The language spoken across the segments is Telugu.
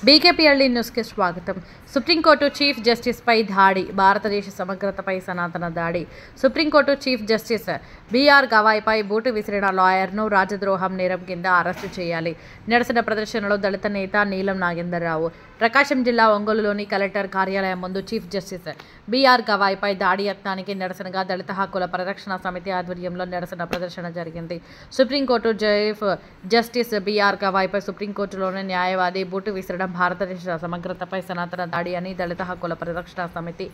బీకేపీఎల్డీ న్యూస్కి స్వాగతం. సుప్రీంకోర్టు చీఫ్ జస్టిస్ పై దాడి, భారతదేశ సమగ్రతపై సనాతన దాడి. సుప్రీంకోర్టు చీఫ్ జస్టిస్ బీఆర్ గవాయ్పై బూటు విసిరిన లాయర్ను రాజద్రోహం నేరం కింద అరెస్టు చేయాలి. నిరసన ప్రదర్శనలో దళిత నేత నీలం నాగేందర్రావు. ప్రకాశం జిల్లా ఒంగోలులోని కలెక్టర్ కార్యాలయం ముందు చీఫ్ జస్టిస్ బీఆర్ గవాయ్పై దాడి యత్నానికి నిరసనగా దళిత హక్కుల పరిరక్షణ సమితి ఆధ్వర్యంలో నిరసన ప్రదర్శన జరిగింది. సుప్రీంకోర్టు చీఫ్ జస్టిస్ బీఆర్ గవాయ్పై సుప్రీంకోర్టులోని న్యాయవాది బూటు విసిరడం భారతదేశ సమగ్రతపై సనాతన దాడి అని దళిత హక్కుల పరిరక్షణ సమితి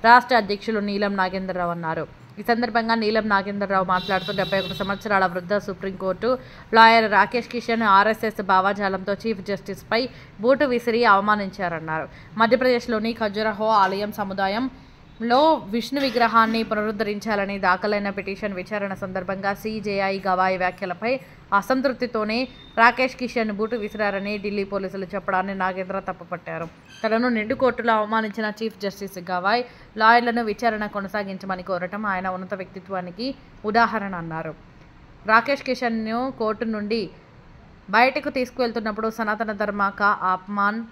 రాష్ట్ర అధ్యక్షులు నీలం నాగేందర్రావు అన్నారు. ఈ సందర్భంగా నీలం నాగేందర్రావు మాట్లాడుతూ 71 సంవత్సరాల వృద్ధ supreme court lawyer Rakesh Kishan RSS భావజాలంతో చీఫ్ జస్టిస్ పై బూటు విసిరి అవమానించారన్నారు. మధ్యప్రదేశ్లోని ఖజురహో ఆలయం సముదాయంలో విష్ణు విగ్రహాన్ని పునరుద్ధరించాలని దాఖలైన పిటిషన్ విచారణ సందర్భంగా సిజేఐ గవాయ్ వ్యాఖ్యలపై అసంతృప్తితోనే రాకేష్ కిషన్ బూటు విసిరారని ఢిల్లీ పోలీసులు చెప్పడాన్ని నాగేంద్ర తప్పుపట్టారు. తనను నిండు కోర్టులో అవమానించిన చీఫ్ జస్టిస్ గవాయ్ లాయర్లను విచారణ కొనసాగించమని కోరటం ఆయన ఉన్నత వ్యక్తిత్వానికి ఉదాహరణ అన్నారు. రాకేష్ కిషన్ను కోర్టు నుండి బయటకు తీసుకువెళ్తున్నప్పుడు సనాతన ధర్మ కా అపమాన్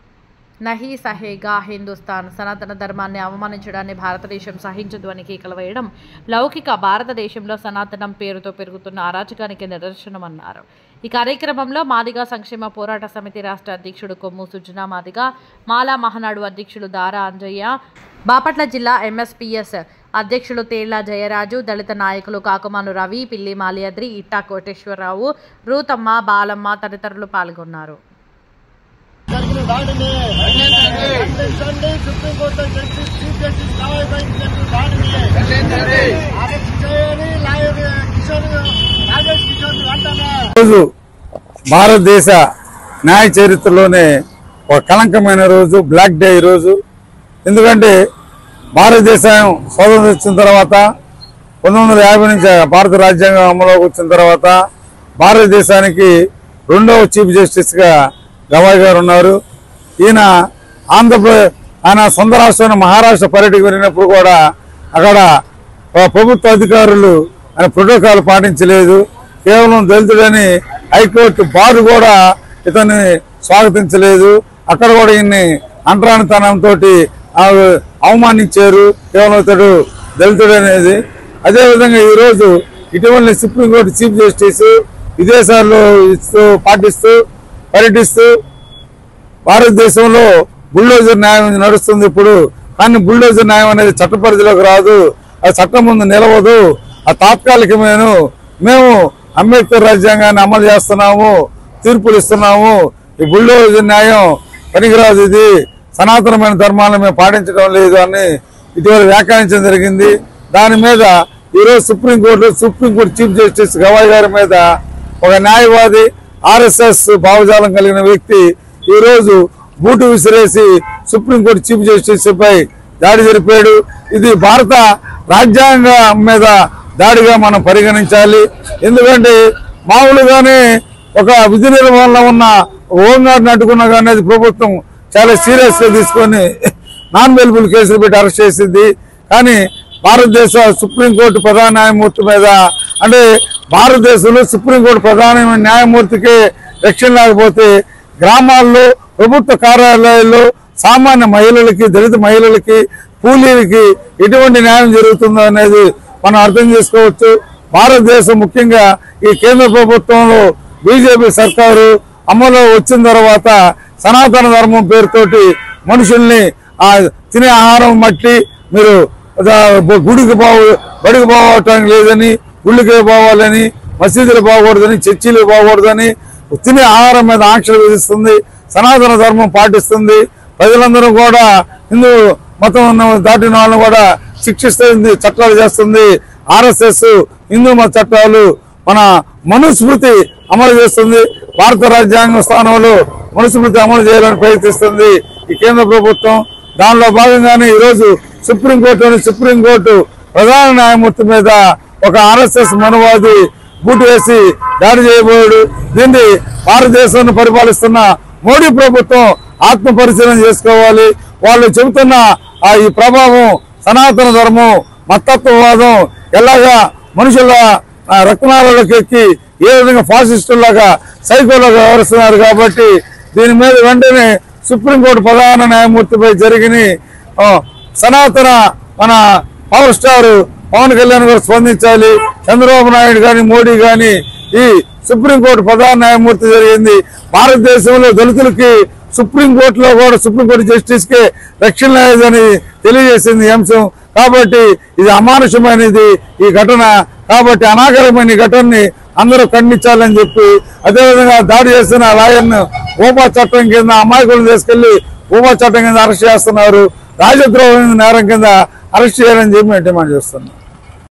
నహీ సహేగా హిందుస్థాన్, సనాతన ధర్మాన్ని అవమానించడాన్ని భారతదేశం సహించదు అని కేకలు వేయడం లౌకిక భారతదేశంలో సనాతనం పేరుతో పెరుగుతున్న అరాచకానికి నిదర్శనమన్నారు. ఈ కార్యక్రమంలో మాదిగా సంక్షేమ పోరాట సమితి రాష్ట్ర అధ్యక్షుడు కొమ్ము సుజనా మాదిగా, మాలా మహానాడు అధ్యక్షులు దారా అంజయ్య, బాపట్ల జిల్లా ఎంఎస్పీఎస్ అధ్యక్షులు తేళ్ల జయరాజు, దళిత నాయకులు కాకుమాను రవి, పిల్లి మాల్యాద్రి, ఇట్టా కోటేశ్వరరావు, రూతమ్మ, బాలమ్మ తదితరులు పాల్గొన్నారు. భారతదేశ న్యాయ చరిత్రలోనే ఒక కళంకమైన రోజు, బ్లాక్ డే రోజు. ఎందుకంటే భారతదేశం స్వాతంత్రం వచ్చిన తర్వాత 1950 నుంచి భారత రాజ్యాంగం అమలులోకి వచ్చిన తర్వాత భారతదేశానికి రెండవ చీఫ్ జస్టిస్గా గవాయ్ గారు ఉన్నారు. ఈయన ఆయన సొంత రాష్ట్రాన్ని మహారాష్ట్ర పర్యటనకు వెళ్ళినప్పుడు కూడా అక్కడ ప్రభుత్వ అధికారులు ఆయన ప్రోటోకాల్ పాటించలేదు. కేవలం దళితుడని హైకోర్టు బార్ కూడా ఇతన్ని స్వాగతించలేదు. అక్కడ కూడా ఈయన్ని అంటరానితనంతో అవమానించారు, కేవలం ఇతడు దళితుడు అనేది. అదేవిధంగా ఈరోజు ఇటీవల సుప్రీంకోర్టు చీఫ్ జస్టిస్ విదేశాల్లో పర్యటిస్తూ భారతదేశంలో బుల్డోజర్ న్యాయం నడుస్తుంది ఇప్పుడు. కానీ బుల్డోజర్ న్యాయం అనేది చట్ట పరిధిలోకి రాదు, అది చట్టం ముందు నిలవదు, ఆ తాత్కాలికమైన మేము అంబేద్కర్ రాజ్యాంగాన్ని అమలు చేస్తున్నాము, తీర్పులు ఇస్తున్నాము, ఈ బుల్డోజర్ న్యాయం పనికిరాదు, ఇది సనాతనమైన ధర్మాలను మేము పాటించడం లేదు అని ఇటీవల వ్యాఖ్యానించడం జరిగింది. దాని మీద ఈరోజు సుప్రీంకోర్టు చీఫ్ జస్టిస్ గవాయ్ గారి మీద ఒక న్యాయవాది ఆర్ఎస్ఎస్ భావజాలం కలిగిన వ్యక్తి ఈరోజు బూటు విసిరేసి సుప్రీంకోర్టు చీఫ్ జస్టిస్ పై దాడి జరిపాడు. ఇది భారత రాజ్యాంగం మీద దాడిగా మనం పరిగణించాలి. ఎందుకంటే మామూలుగానే ఒక విధి నిర్వహణలో ఉన్న హోంగార్డ్ని అడ్డుకున్నా కానీ అది ప్రభుత్వం చాలా సీరియస్గా తీసుకొని నాన్ బెయిలబుల్ కేసులు పెట్టి అరెస్ట్ చేసింది. కానీ భారతదేశ సుప్రీంకోర్టు ప్రధాన న్యాయమూర్తి మీద, అంటే భారతదేశంలో సుప్రీంకోర్టు ప్రధాన న్యాయమూర్తికి రక్షణ లేకపోతే గ్రామాల్లో ప్రభుత్వ కార్యాలయాల్లో సామాన్య మహిళలకి, దళిత మహిళలకి, కూలీలకి ఎటువంటి న్యాయం జరుగుతుందో అనేది మనం అర్థం చేసుకోవచ్చు. భారతదేశం ముఖ్యంగా ఈ కేంద్ర ప్రభుత్వంలో బీజేపీ సర్కారు అమలు వచ్చిన తర్వాత సనాతన ధర్మం పేరుతోటి మనుషుల్ని తినే ఆహారం మట్టి మీరు బడికి పోవటానికి లేదని, గుళ్ళకే పోవాలని, మసీదులు పోకూడదని, చర్చిలు పోకూడదని, తినే ఆహారం మీద ఆంక్షలు విధిస్తుంది, సనాతన ధర్మం పాటిస్తుంది. ప్రజలందరూ కూడా హిందూ మతం దాటిన వాళ్ళని కూడా శిక్షిస్తుంది, చట్టాలు చేస్తుంది. ఆర్ఎస్ఎస్ హిందూ మత చట్టాలు మన మనుస్మృతి అమలు చేస్తుంది. భారత రాజ్యాంగ స్థానంలో మనుస్మృతి అమలు చేయాలని ప్రయత్నిస్తుంది ఈ కేంద్ర ప్రభుత్వం. దానిలో భాగంగానే ఈరోజు సుప్రీంకోర్టు ప్రధాన న్యాయమూర్తి మీద ఒక ఆర్ఎస్ఎస్ మనువాది బూటు వేసి దాడి చేయబోయాడు. దీన్ని భారతదేశాన్ని పరిపాలిస్తున్న మోడీ ప్రభుత్వం ఆత్మ పరిశీలన చేసుకోవాలి. వాళ్ళు చెబుతున్న ఈ ప్రభావం సనాతన ధర్మం, మతత్వవాదం ఎలాగా మనుషుల రక్తనాళాలకు ఎక్కి ఏ విధంగా ఫాసిస్టులాగా సైకోలాగా వ్యవహరిస్తున్నారు. కాబట్టి దీని మీద వెంటనే సుప్రీంకోర్టు ప్రధాన న్యాయమూర్తిపై జరిగిన సనాతన మన పవర్ స్టార్ పవన్ కళ్యాణ్ గారు స్పందించాలి. చంద్రబాబు నాయుడు కానీ మోడీ కానీ ఈ సుప్రీంకోర్టు ప్రధాన న్యాయమూర్తి జరిగింది. భారతదేశంలో దళితులకి సుప్రీంకోర్టులో కూడా సుప్రీంకోర్టు జస్టిస్ కి రక్షణ లేదని తెలియజేసింది అంశం. కాబట్టి ఇది అమానుషమైనది ఈ ఘటన. కాబట్టి అనాగరమైన ఘటనని అందరూ ఖండించాలని చెప్పి, అదేవిధంగా దాడి చేస్తున్న లాయర్ను ఊపా చట్టం కింద అమాయకులను తీసుకెళ్లి ఊపా చట్టం కింద అరెస్ట్ చేస్తున్నారు. రాజద్రోహం నేరం కింద అరెస్ట్ చేయాలని చెప్పి మేము డిమాండ్ చేస్తున్నాం.